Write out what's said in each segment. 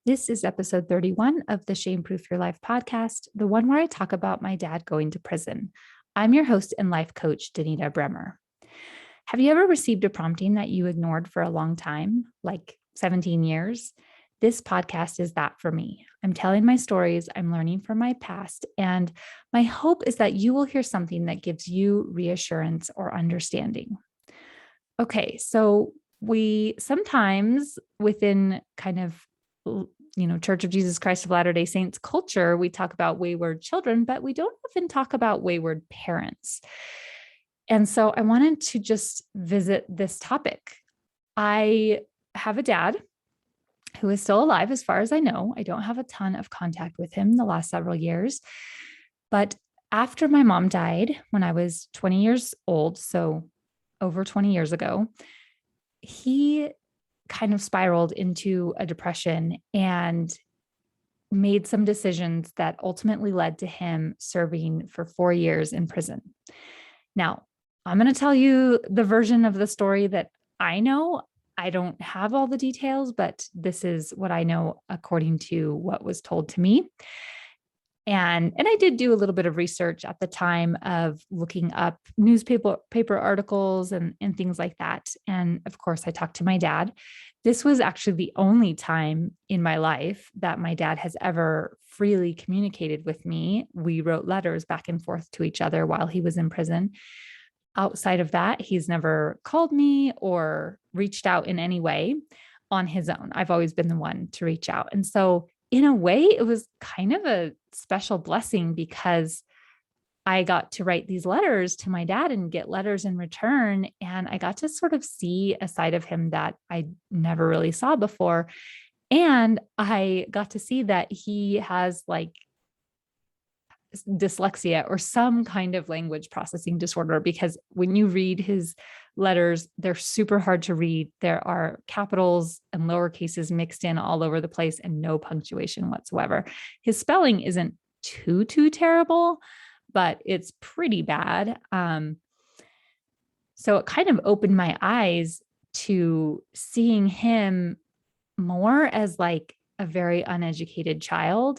This is episode 31 of the Shame Proof Your Life podcast, the one where I talk about my dad going to prison. I'm your host and life coach, Danita Bremer. Have you ever received a prompting that you ignored for a long time, like 17 years? This podcast is that for me. I'm telling my stories, I'm learning from my past, and my hope is that you will hear something that gives you reassurance or understanding. Okay, so we sometimes within kind of Church of Jesus Christ of Latter-day Saints culture, we talk about wayward children, but we don't often talk about wayward parents. And so I wanted to just visit this topic. I have a dad who is still alive, as far as I know. I don't have a ton of contact with him the last several years. But after my mom died when I was 20 years old, so over 20 years ago, he kind of spiraled into a depression and made some decisions that ultimately led to him serving for 4 years in prison. Now, I'm going to tell you the version of the story that I know. I don't have all the details, but this is what I know according to what was told to me. And I did do a little bit of research at the time of looking up paper articles and things like that. And of course, I talked to my dad. This was actually the only time in my life that my dad has ever freely communicated with me. We wrote letters back and forth to each other while he was in prison. Outside of that, he's never called me or reached out in any way on his own. I've always been the one to reach out. And so in a way, it was kind of a special blessing because I got to write these letters to my dad and get letters in return. And I got to sort of see a side of him that I never really saw before. And I got to see that he has like dyslexia or some kind of language processing disorder, because when you read his letters, they're super hard to read. There are capitals and lower cases mixed in all over the place and no punctuation whatsoever. His spelling isn't too terrible, but it's pretty bad. So it kind of opened my eyes to seeing him more as like a very uneducated child.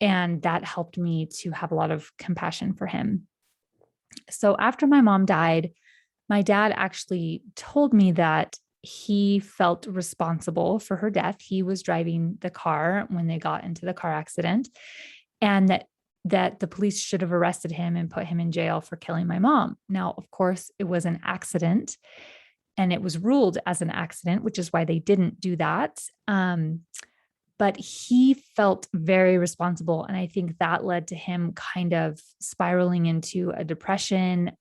And that helped me to have a lot of compassion for him. So after my mom died, my dad actually told me that he felt responsible for her death. He was driving the car when they got into the car accident, and that the police should have arrested him and put him in jail for killing my mom. Now, of course, it was an accident and it was ruled as an accident, which is why they didn't do that. But he felt very responsible. And I think that led to him kind of spiraling into a depression,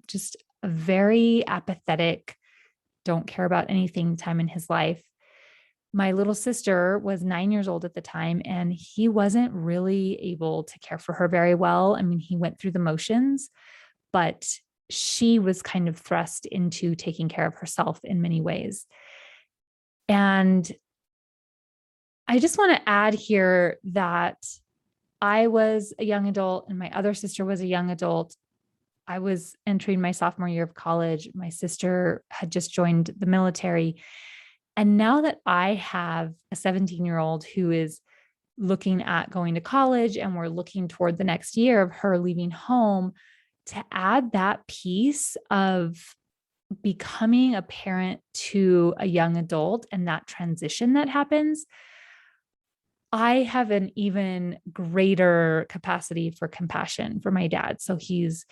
just a very apathetic, don't care about anything time in his life. My little sister was 9 years old at the time, and he wasn't really able to care for her very well. I mean, he went through the motions, but she was kind of thrust into taking care of herself in many ways. And I just want to add here that I was a young adult and my other sister was a young adult. I was entering my sophomore year of college. My sister had just joined the military. And now that I have a 17-year-old who is looking at going to college and we're looking toward the next year of her leaving home, to add that piece of becoming a parent to a young adult and that transition that happens, I have an even greater capacity for compassion for my dad. So he's,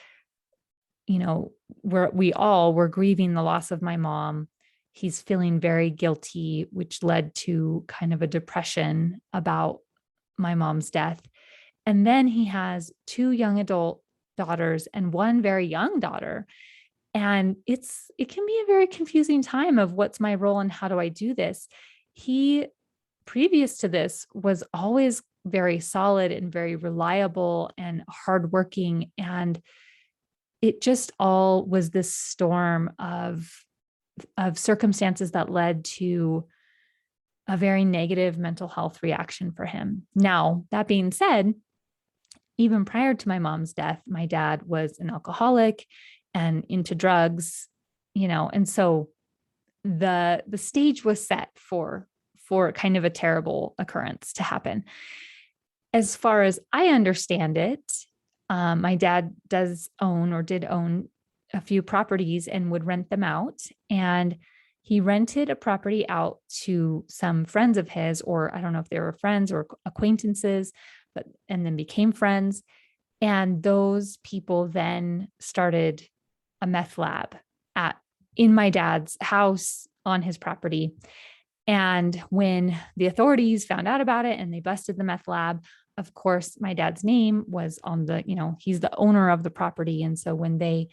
we're grieving the loss of my mom. He's feeling very guilty, which led to kind of a depression about my mom's death. And then he has 2 young adult daughters and 1 very young daughter. And it can be a very confusing time of what's my role and how do I do this? He, previous to this, was always very solid and very reliable and hardworking. And it just all was this storm of circumstances that led to a very negative mental health reaction for him. Now, that being said, even prior to my mom's death, my dad was an alcoholic and into drugs, and so the stage was set for for kind of a terrible occurrence to happen. As far as I understand it, my dad does own or did own a few properties and would rent them out. And he rented a property out to some friends of his, or I don't know if they were friends or acquaintances, and then became friends. And those people then started a meth lab in my dad's house on his property. And when the authorities found out about it and they busted the meth lab, of course, my dad's name was on he's the owner of the property. And so when they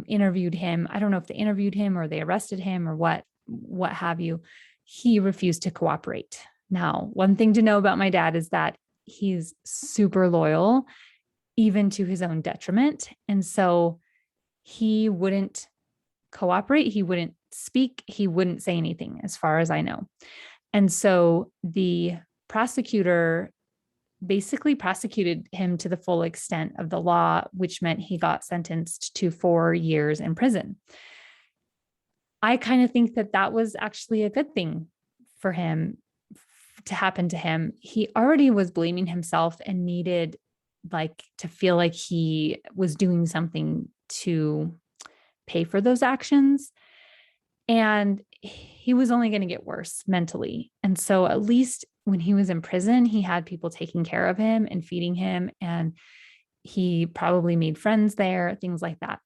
interviewed him, I don't know if they interviewed him or they arrested him or what have you, he refused to cooperate. Now, one thing to know about my dad is that he's super loyal, even to his own detriment. And so he wouldn't cooperate. He wouldn't speak. He wouldn't say anything, as far as I know. And so the prosecutor basically prosecuted him to the full extent of the law, which meant he got sentenced to 4 years in prison. I kind of think that was actually a good thing for him to happen to him. He already was blaming himself and needed to feel like he was doing something to pay for those actions. And he was only going to get worse mentally. And so at least when he was in prison, he had people taking care of him and feeding him. And he probably made friends there, things like that.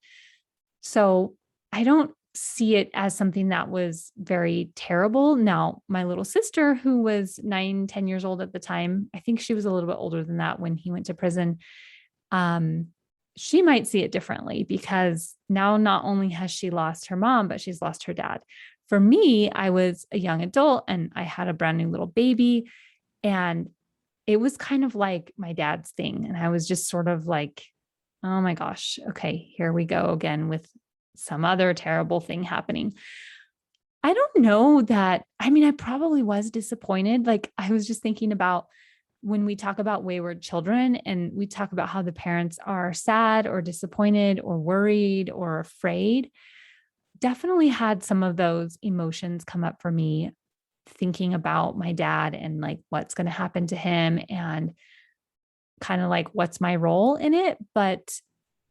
So I don't see it as something that was very terrible. Now, my little sister, who was 9-10 years old at the time, I think she was a little bit older than that when he went to prison. She might see it differently, because now not only has she lost her mom, but she's lost her dad. For me, I was a young adult and I had a brand new little baby, and it was kind of like my dad's thing. And I was just sort of like, oh my gosh, okay, here we go again with some other terrible thing happening. I don't know that. I mean, I probably was disappointed. I was just thinking about when we talk about wayward children and we talk about how the parents are sad or disappointed or worried or afraid, definitely had some of those emotions come up for me thinking about my dad and what's going to happen to him and kind of what's my role in it. But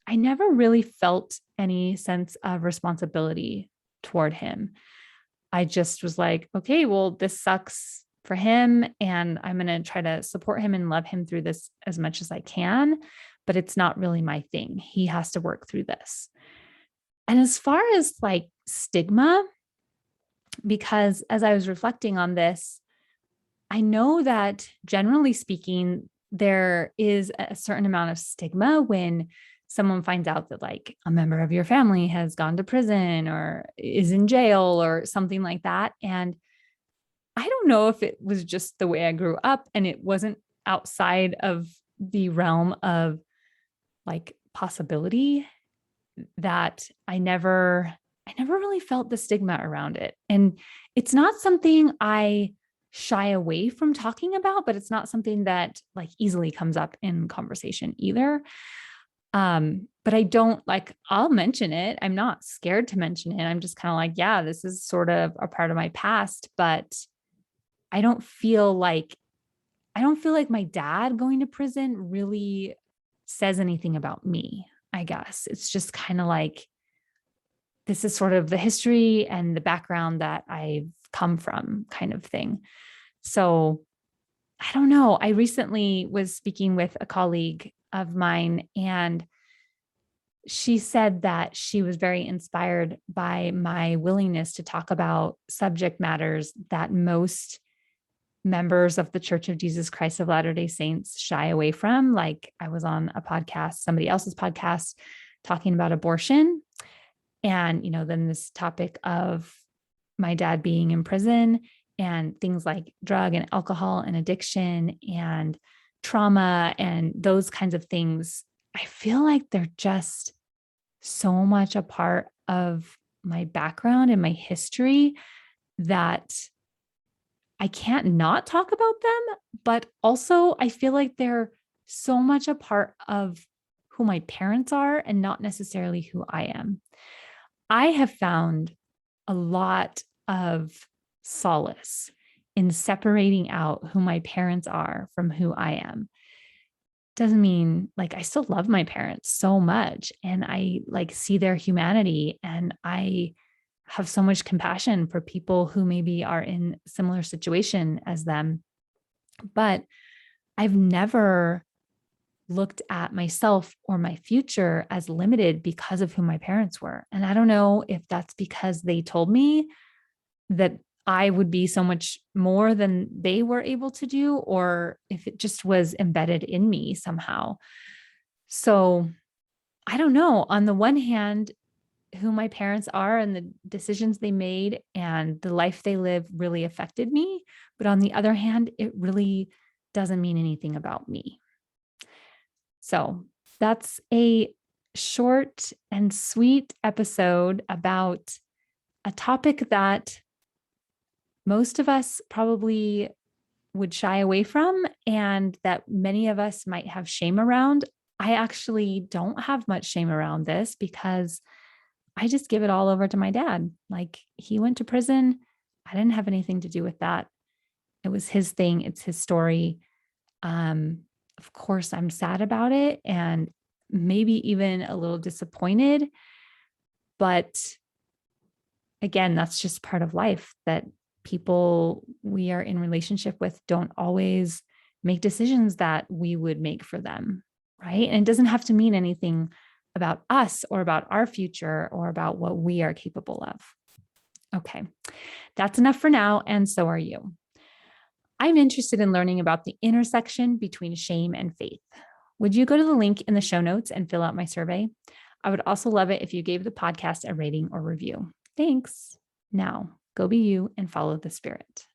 I never really felt any sense of responsibility toward him. I just was like, okay, well, this sucks for him, and I'm going to try to support him and love him through this as much as I can, but it's not really my thing. He has to work through this. And as far as stigma, because as I was reflecting on this, I know that generally speaking, there is a certain amount of stigma when someone finds out that a member of your family has gone to prison or is in jail or something like that. And I don't know if it was just the way I grew up and it wasn't outside of the realm of possibility, that I never really felt the stigma around it. And it's not something I shy away from talking about, but it's not something that easily comes up in conversation either. But I don't I'll mention it. I'm not scared to mention it. I'm just kind of yeah, this is sort of a part of my past, but I don't feel like my dad going to prison really says anything about me, I guess. It's just kind of this is sort of the history and the background that I've come from kind of thing. So I don't know. I recently was speaking with a colleague of mine, and she said that she was very inspired by my willingness to talk about subject matters that most members of the Church of Jesus Christ of Latter-day Saints shy away from. I was on a podcast, somebody else's podcast, talking about abortion. And, then this topic of my dad being in prison and things like drug and alcohol and addiction and trauma and those kinds of things, I feel like they're just so much a part of my background and my history that I can't not talk about them. But also I feel like they're so much a part of who my parents are and not necessarily who I am. I have found a lot of solace in separating out who my parents are from who I am. Doesn't mean like I still love my parents so much and I like see their humanity and I have so much compassion for people who maybe are in similar situation as them. But I've never looked at myself or my future as limited because of who my parents were. And I don't know if that's because they told me that I would be so much more than they were able to do, or if it just was embedded in me somehow. So I don't know. On the one hand, who my parents are and the decisions they made and the life they live really affected me. But on the other hand, it really doesn't mean anything about me. So that's a short and sweet episode about a topic that most of us probably would shy away from and that many of us might have shame around. I actually don't have much shame around this because I just give it all over to my dad. Like he went to prison. I didn't have anything to do with that. It was his thing. It's his story. Of course, I'm sad about it and maybe even a little disappointed. But again, that's just part of life that people we are in relationship with don't always make decisions that we would make for them. Right. And it doesn't have to mean anything about us or about our future or about what we are capable of. Okay. That's enough for now. And so are you. I'm interested in learning about the intersection between shame and faith. Would you go to the link in the show notes and fill out my survey? I would also love it if you gave the podcast a rating or review. Thanks. Now, go be you and follow the spirit.